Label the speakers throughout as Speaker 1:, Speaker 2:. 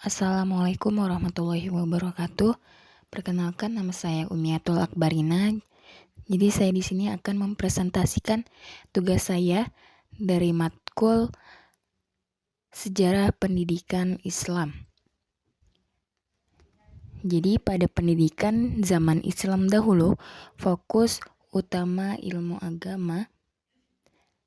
Speaker 1: Assalamualaikum warahmatullahi wabarakatuh. Perkenalkan, nama saya Umiatul Akbarina. Jadi saya di sini akan mempresentasikan tugas saya dari matkul Sejarah Pendidikan Islam. Jadi pada pendidikan zaman Islam dahulu, fokus utama ilmu agama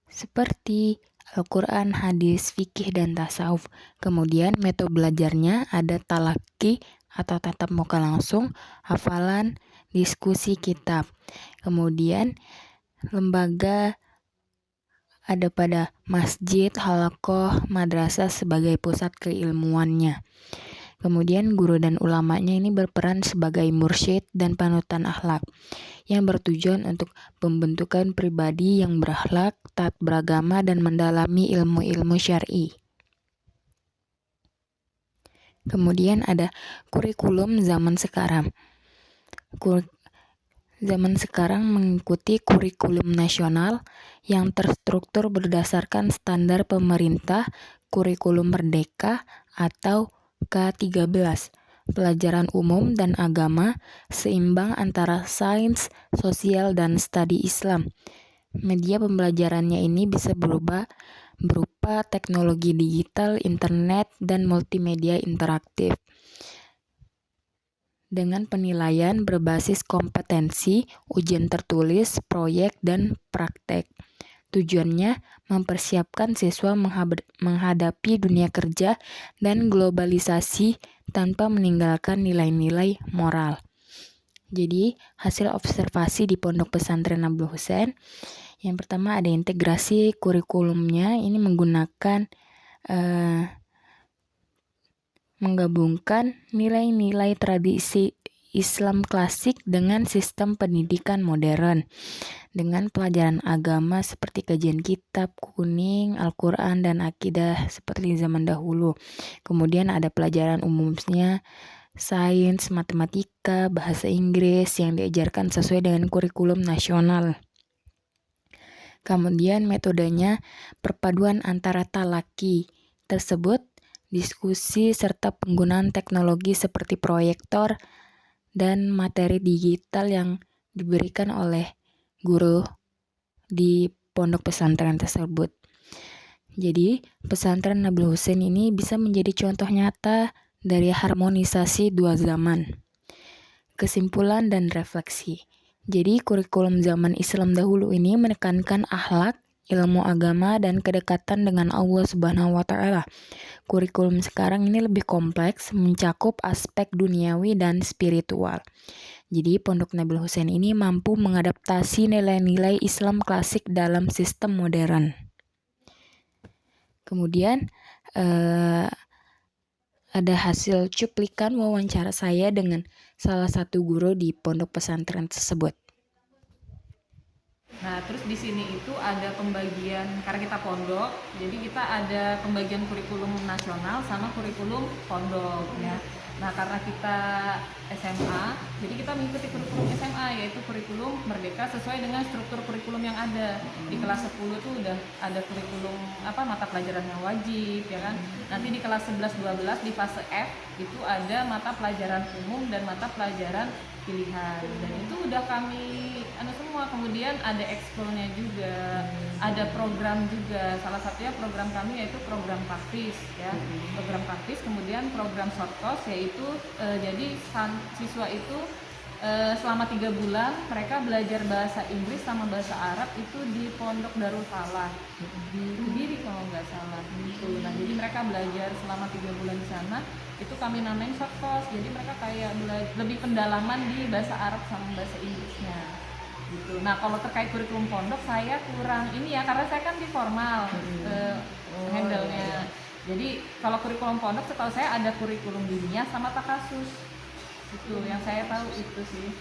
Speaker 1: seperti Al-Quran, hadis, fikih, dan tasawuf. Kemudian metode belajarnya ada talaki atau tatap muka langsung, hafalan, diskusi kitab. Kemudian lembaga ada pada masjid, halaqah, madrasah sebagai pusat keilmuannya. Kemudian guru dan ulamanya ini berperan sebagai mursyid dan panutan akhlak yang bertujuan untuk pembentukan pribadi yang berakhlak, taat beragama, dan mendalami ilmu-ilmu syar'i. Kemudian ada kurikulum zaman sekarang. Zaman sekarang mengikuti kurikulum nasional yang terstruktur berdasarkan standar pemerintah, kurikulum merdeka atau K13, pelajaran umum dan agama, seimbang antara sains, sosial, dan studi Islam. Media pembelajarannya ini bisa berupa teknologi digital, internet, dan multimedia interaktif. Dengan penilaian berbasis kompetensi, ujian tertulis, proyek, dan praktek. Tujuannya mempersiapkan siswa menghadapi dunia kerja dan globalisasi tanpa meninggalkan nilai-nilai moral. Jadi, hasil observasi di Pondok Pesantren Nabul Husain, yang pertama ada integrasi kurikulumnya, ini menggunakan menggabungkan nilai-nilai tradisi Islam klasik dengan sistem pendidikan modern, dengan pelajaran agama seperti kajian kitab kuning, Al-Quran, dan akidah seperti zaman dahulu. Kemudian ada pelajaran umumnya, sains, matematika, bahasa Inggris yang diajarkan sesuai dengan kurikulum nasional. Kemudian metodenya perpaduan antara talaki tersebut, diskusi, serta penggunaan teknologi seperti proyektor dan materi digital yang diberikan oleh guru di pondok pesantren tersebut. Jadi, pesantren Nabul Husain ini bisa menjadi contoh nyata dari harmonisasi dua zaman. Kesimpulan dan refleksi. Jadi, kurikulum zaman Islam dahulu ini menekankan akhlak, ilmu agama, dan kedekatan dengan Allah Subhanahu wa Ta'ala. Kurikulum sekarang ini lebih kompleks, mencakup aspek duniawi dan spiritual. Jadi, Pondok Nabul Husain ini mampu mengadaptasi nilai-nilai Islam klasik dalam sistem modern. Kemudian, ada hasil cuplikan wawancara saya dengan salah satu guru di pondok pesantren tersebut.
Speaker 2: Nah, terus di sini itu ada pembagian, karena kita pondok, jadi kita ada pembagian kurikulum nasional sama kurikulum pondok ya. Nah, karena kita SMA, jadi kita mengikuti kurikulum SMA, yaitu kurikulum merdeka sesuai dengan struktur kurikulum yang ada. Di kelas 10 tuh udah ada kurikulum mata pelajaran yang wajib ya kan. Nanti di kelas 11 12 di fase F itu ada mata pelajaran umum dan mata pelajaran pilihan, dan itu udah kami semua. Kemudian ada ekskulnya juga, ada program juga, salah satunya program kami yaitu program praktis ya, program praktis. Kemudian program short course, yaitu jadi siswa itu selama 3 bulan mereka belajar bahasa Inggris sama bahasa Arab itu di Pondok Darul Falah di Kediri kalau nggak salah gitu. Nah, jadi mereka belajar selama 3 bulan di sana, itu kami namain short course. Jadi mereka kayak lebih pendalaman di bahasa Arab sama bahasa Inggrisnya gitu. Nah, kalau terkait kurikulum pondok saya kurang ini ya, karena saya kan di formal handle-nya. Jadi kalau kurikulum pondok setahu saya ada kurikulum dunia sama takasus. Itu yang saya tahu itu sih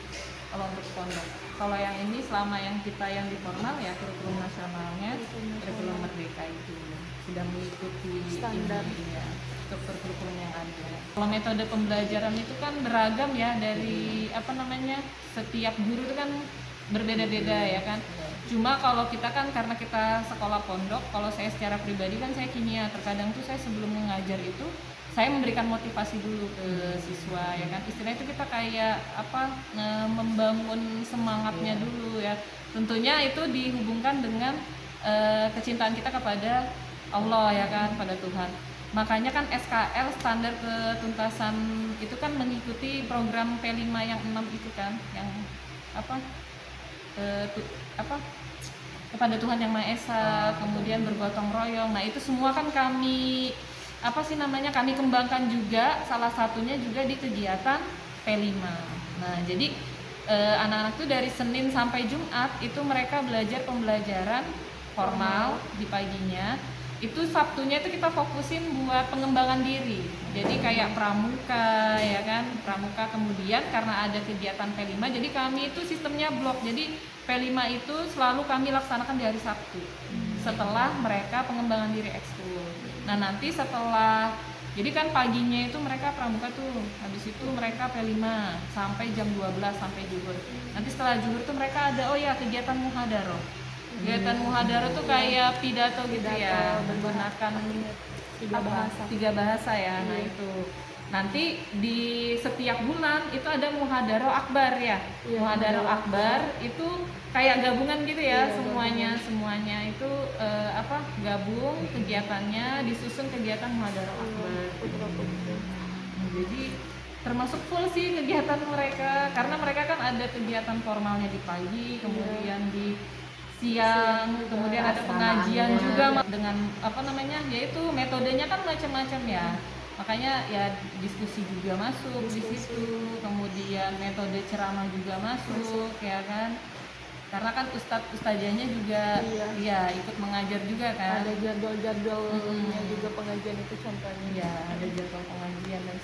Speaker 2: kalau untuk pondok. Kalau yang ini selama yang kita yang di formal ya kurikulum nasionalnya, kurikulum merdeka itu sudah mengikuti standar ya, struktur kurikulum yang ada. Kalau metode pembelajaran itu kan beragam ya, dari setiap guru itu kan berbeda-beda ya kan. Cuma kalau kita kan karena kita sekolah pondok, kalau saya secara pribadi kan saya kimia, terkadang tuh saya sebelum mengajar itu saya memberikan motivasi dulu ke siswa ya kan, istilahnya itu kita kayak membangun semangatnya dulu ya, tentunya itu dihubungkan dengan kecintaan kita kepada Allah ya kan, pada Tuhan. Makanya kan SKL, standar ketuntasan itu kan mengikuti program P5 yang 6 itu kan, yang kepada Tuhan Yang Maha Esa, kemudian bergotong royong. Nah itu semua kan kami kami kembangkan juga, salah satunya juga di kegiatan P5. Nah jadi anak-anak itu dari Senin sampai Jumat itu mereka belajar pembelajaran formal di paginya, itu Sabtunya itu kita fokusin buat pengembangan diri, jadi kayak pramuka ya kan, pramuka. Kemudian karena ada kegiatan P5 jadi kami itu sistemnya blok, jadi P5 itu selalu kami laksanakan di hari Sabtu setelah mereka pengembangan diri ekskul. Nah nanti setelah, jadi kan paginya itu mereka pramuka tuh, habis itu mereka P5 sampai jam 12 sampai zuhur. Nanti setelah zuhur tuh mereka ada kegiatan muhadaroh. Kegiatan muhadaroh tuh kayak pidato gitu ya, menggunakan tiga bahasa ya. Nah itu nanti di setiap bulan itu ada muhadaroh akbar ya. Muhadaroh akbar itu kayak gabungan gitu ya, semuanya itu gabung kegiatannya, disusun kegiatan muhadaroh akbar. Jadi termasuk full sih kegiatan mereka, karena mereka kan ada kegiatan formalnya di pagi, kemudian di siang, kemudian ada pengajian juga dengan yaitu metodenya kan macam-macam ya. Makanya ya diskusi juga masuk di situ, kemudian metode ceramah juga masuk ya kan. Karena kan ustadzanya juga ikut mengajar juga kan.
Speaker 3: Ada jadwal-jadwalnya juga pengajian itu contohnya.
Speaker 2: Ya, ada jadwal pengajian dan